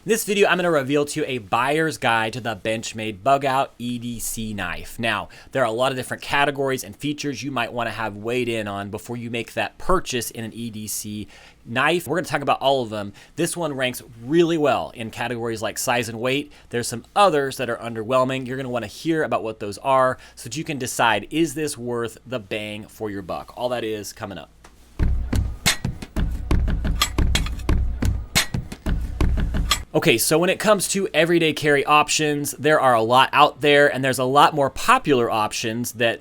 In this video, I'm going to reveal to you a buyer's guide to the Benchmade Bugout EDC knife. Now, there are a lot of different categories and features you might want to have weighed in on before you make that purchase in an EDC knife. We're going to talk about all of them. This one ranks really well in categories like size and weight. There's some others that are underwhelming. You're going to want to hear about what those are so that you can decide, is this worth the bang for your buck? All that is coming up. Okay, so when it comes to everyday carry options, there are a lot out there, and there's a lot more popular options that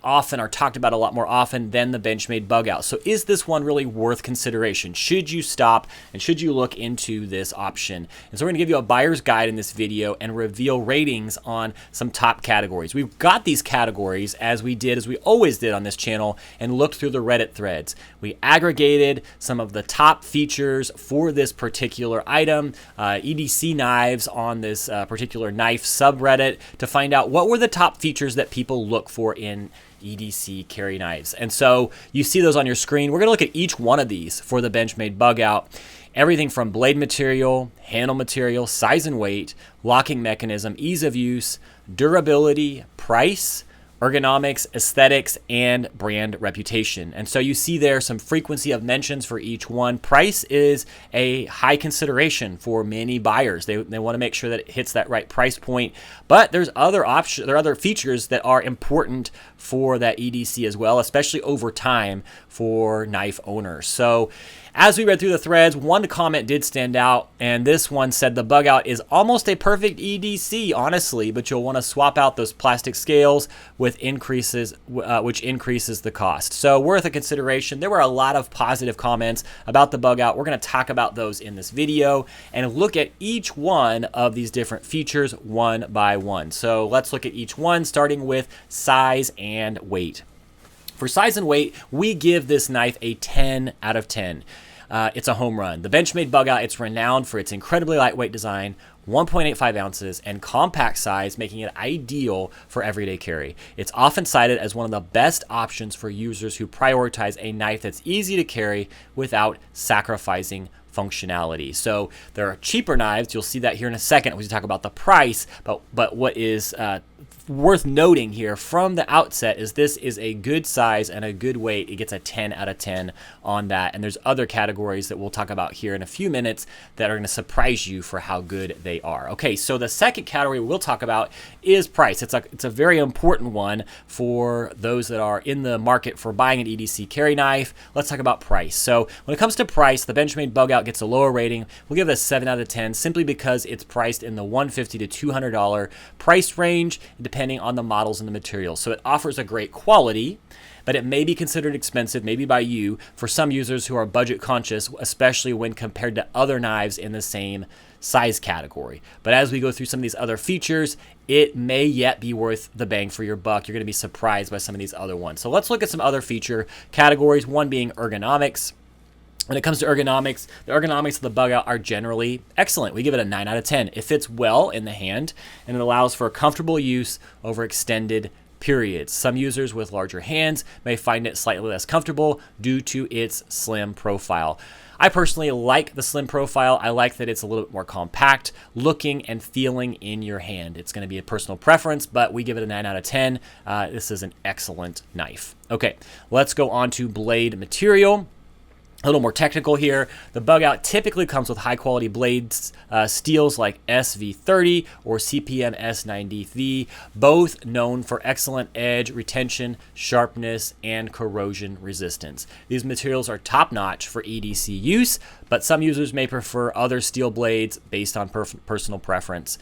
often are talked about a lot more often than the Benchmade Bugout. So is this one really worth consideration? Should you stop and should you look into this option? And so we're gonna give you a buyer's guide in this video and reveal ratings on some top categories. We've got these categories as we always did on this channel, and looked through the Reddit threads. We aggregated some of the top features for this particular item, EDC Knives on this particular knife subreddit, to find out what were the top features that people look for in EDC carry knives. And so you see those on your screen. We're going to look at each one of these for the Benchmade Bugout. Everything from blade material, handle material, size and weight, locking mechanism, ease of use, durability, price, ergonomics, aesthetics, and brand reputation. And so you see there some frequency of mentions for each one. Price is a high consideration for many buyers. They want to make sure that it hits that right price point. But there's other options, there are other features that are important for that EDC as well, especially over time for knife owners. So as we read through the threads, one comment did stand out, and this one said the Bugout is almost a perfect EDC, honestly, but you'll want to swap out those plastic scales with increases, which increases the cost. So worth a consideration. There were a lot of positive comments about the Bugout. We're going to talk about those in this video and look at each one of these different features one by one. So let's look at each one, starting with size and weight. For size and weight, we give this knife a 10 out of 10. It's a home run. The Benchmade Bugout, it's renowned for its incredibly lightweight design, 1.85 ounces, and compact size, making it ideal for everyday carry. It's often cited as one of the best options for users who prioritize a knife that's easy to carry without sacrificing functionality. So there are cheaper knives. You'll see that here in a second when we talk about the price, but what is worth noting here from the outset is this is a good size and a good weight. It gets a 10 out of 10 on that. And there's other categories that we'll talk about here in a few minutes that are going to surprise you for how good they are. Okay, so the second category we'll talk about is price. It's a very important one for those that are in the market for buying an EDC carry knife. Let's talk about price. So when it comes to price, the Benchmade Bugout gets a lower rating. We'll give it a 7 out of 10 simply because it's priced in the $150 to $200 price range, depending on the models and the materials. So it offers a great quality, but it may be considered expensive, maybe by you, for some users who are budget conscious, especially when compared to other knives in the same size category. But as we go through some of these other features, it may yet be worth the bang for your buck. You're going to be surprised by some of these other ones. So let's look at some other feature categories, one being ergonomics. When it comes to ergonomics, the ergonomics of the Bugout are generally excellent. We give it a 9 out of 10. It fits well in the hand, and it allows for comfortable use over extended periods. Some users with larger hands may find it slightly less comfortable due to its slim profile. I personally like the slim profile. I like that it's a little bit more compact looking and feeling in your hand. It's going to be a personal preference, but we give it a 9 out of 10. This is an excellent knife. Okay, let's go on to blade material. A little more technical here. The Bugout typically comes with high quality blades, steels like SV30 or CPM S90V, both known for excellent edge retention, sharpness, and corrosion resistance. These materials are top notch for EDC use, but some users may prefer other steel blades based on personal preference.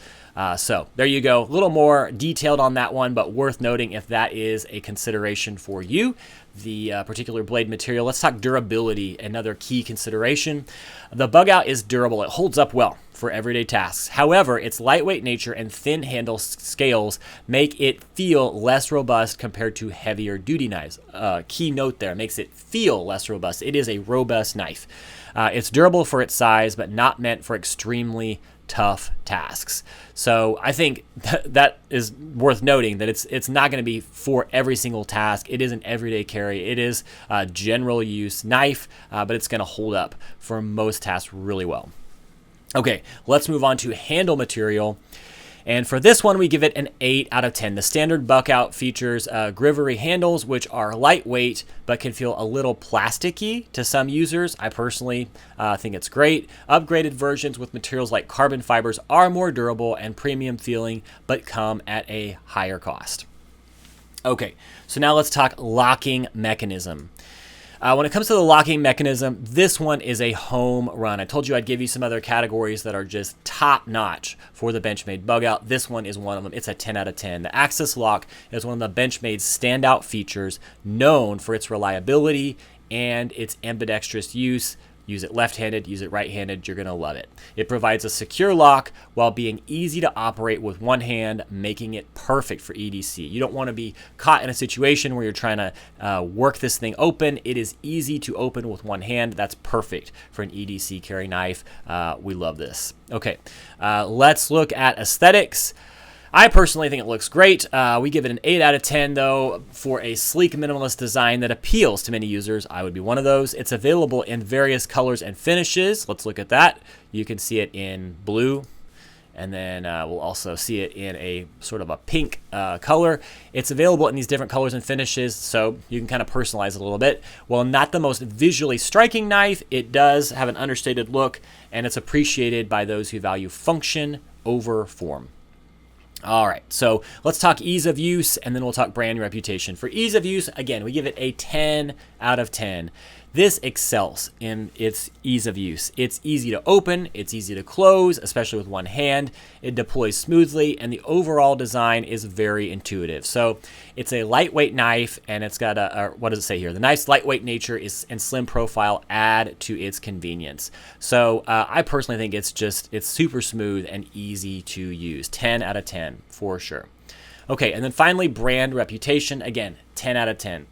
So there you go. A little more detailed on that one, but worth noting if that is a consideration for you. The particular blade material. Let's talk durability, another key consideration. The Bugout is durable. It holds up well for everyday tasks. However, its lightweight nature and thin handle scales make it feel less robust compared to heavier duty knives. Key note there, makes it feel less robust. It is a robust knife. It's durable for its size, but not meant for extremely tough tasks. So I think that is worth noting, that it's not going to be for every single task. It is an everyday carry. It is a general use knife, but it's going to hold up for most tasks really well. Okay, let's move on to handle material. And for this one, we give it an 8 out of 10. The standard Bugout features grivery handles, which are lightweight, but can feel a little plasticky to some users. I personally think it's great. Upgraded versions with materials like carbon fibers are more durable and premium feeling, but come at a higher cost. Okay, so now let's talk locking mechanism. When it comes to the locking mechanism, this one is a home run. I told you I'd give you some other categories that are just top notch for the Benchmade Bugout. This one is one of them. It's a 10 out of 10. The Access Lock is one of the Benchmade's standout features, known for its reliability and its ambidextrous use. Use it left-handed, use it right-handed, you're going to love it. It provides a secure lock while being easy to operate with one hand, making it perfect for EDC. You don't want to be caught in a situation where you're trying to work this thing open. It is easy to open with one hand. That's perfect for an EDC carry knife. We love this. Okay, let's look at aesthetics. I personally think it looks great. We give it an 8 out of 10, though, for a sleek minimalist design that appeals to many users. I would be one of those. It's available in various colors and finishes. Let's look at that. You can see it in blue, and then we'll also see it in a sort of a pink color. It's available in these different colors and finishes, so you can kind of personalize it a little bit. While not the most visually striking knife, it does have an understated look, and it's appreciated by those who value function over form. All right, so let's talk ease of use, and then we'll talk brand reputation. For ease of use, again, we give it a 10 out of 10. This excels in its ease of use. It's easy to open, it's easy to close, especially with one hand. It deploys smoothly, and the overall design is very intuitive. So it's a lightweight knife, and it's got what does it say here? The knife's lightweight nature and slim profile add to its convenience. So I personally think it's super smooth and easy to use. 10 out of 10 for sure. Okay, and then finally, brand reputation. Again, 10 out of 10.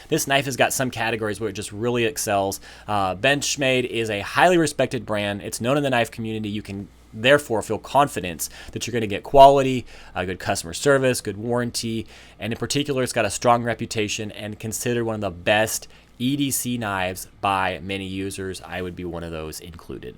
This knife has got some categories where it just really excels. Benchmade is a highly respected brand. It's known in the knife community. You can therefore feel confidence that you're going to get quality, good customer service, good warranty, and in particular, it's got a strong reputation and considered one of the best EDC knives by many users. I would be one of those included.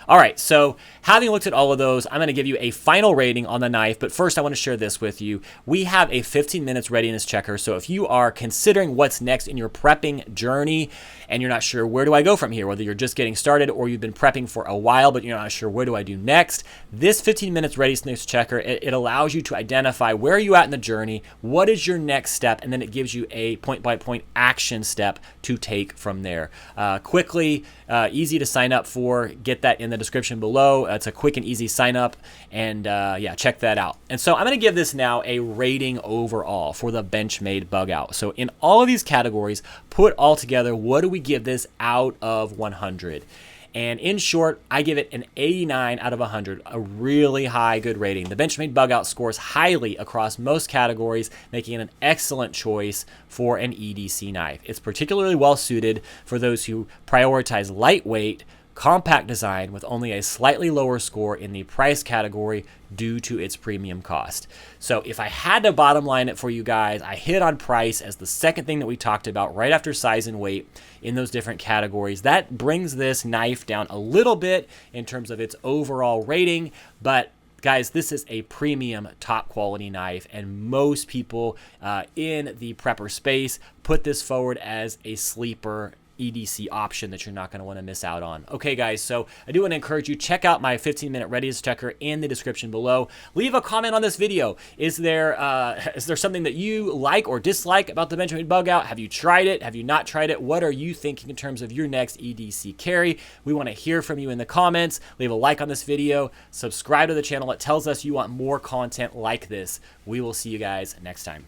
All right, so having looked at all of those, I'm going to give you a final rating on the knife, but first I want to share this with you. We have a 15 minutes readiness checker, so if you are considering what's next in your prepping journey and you're not sure where do I go from here, whether you're just getting started or you've been prepping for a while but you're not sure where do I do next, this 15 minutes readiness checker, it allows you to identify where are you at in the journey, what is your next step, and then it gives you a point-by-point action step to take from there. Quickly, easy to sign up for, get that in the description below. It's a quick and easy sign up, and yeah, check that out. And so I'm going to give this now a rating overall for the Benchmade Bugout. So in all of these categories, put all together, what do we give this out of 100? And in short, I give it an 89 out of 100, a really high good rating. The Benchmade Bugout scores highly across most categories, making it an excellent choice for an EDC knife. It's particularly well suited for those who prioritize lightweight, compact design with only a slightly lower score in the price category due to its premium cost. So if I had to bottom line it for you guys, I hit on price as the second thing that we talked about right after size and weight in those different categories. That brings this knife down a little bit in terms of its overall rating, but guys, this is a premium top quality knife, and most people in the prepper space put this forward as a sleeper EDC option that you're not going to want to miss out on. Okay, guys, so I do want to encourage you, check out my 15-minute readiness checker in the description below. Leave a comment on this video. Is there something that you like or dislike about the Benchmade Bugout? Have you tried it? Have you not tried it? What are you thinking in terms of your next EDC carry? We want to hear from you in the comments. Leave a like on this video. Subscribe to the channel. It tells us you want more content like this. We will see you guys next time.